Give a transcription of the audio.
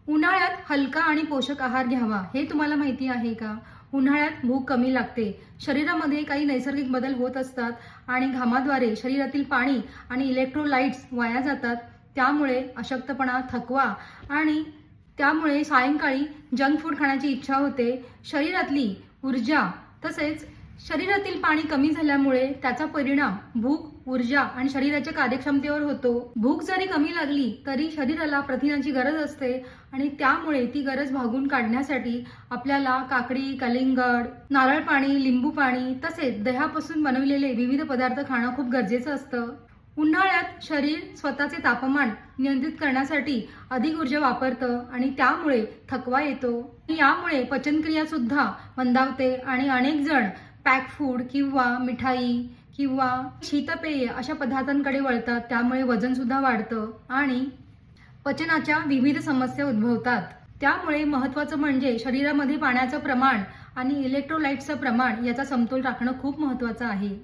उन्हाळ्यात हलका आणि पोषक आहार घ्यावा हे तुम्हाला माहिती आहे का? उन्हाळ्यात भूक कमी लागते, शरीरामध्ये काही नैसर्गिक बदल होत असतात आणि घामाद्वारे शरीरातील पाणी आणि इलेक्ट्रोलाइट्स वाया जातात. त्यामुळे अशक्तपणा, थकवा आणि त्यामुळे सायंकाळी जंक फूड खाण्याची इच्छा होते. शरीरातली ऊर्जा तसेच शरीरातील पाणी कमी झाल्यामुळे त्याचा परिणाम भूक, ऊर्जा आणि शरीराच्या कार्यक्षमतेवर होतो. भूक जरी कमी लागली तरी शरीराला प्रथिनांची गरज असते आणि त्यामुळे ती गरज भागून काढण्यासाठी आपल्याला काकडी, कलिंगड, नारळ पाणी, लिंबू पाणी तसेच दह्यापासून बनवलेले विविध पदार्थ खाणं खूप गरजेचं असतं. उन्हाळ्यात शरीर स्वतःचे तापमान नियंत्रित करण्यासाठी अधिक ऊर्जा वापरतं आणि त्यामुळे थकवा येतो. यामुळे पचनक्रिया सुद्धा मंदावते आणि अनेक जण पॅक फूड किंवा मिठाई किंवा शीतपेय अशा पदार्थांकडे वळतात. त्यामुळे वजन सुद्धा वाढतं आणि पचनाच्या विविध समस्या उद्भवतात. त्यामुळे महत्त्वाचं म्हणजे शरीरामध्ये पाण्याचं प्रमाण आणि इलेक्ट्रोलाइट्सचं प्रमाण याचा समतोल राखणं खूप महत्त्वाचं आहे.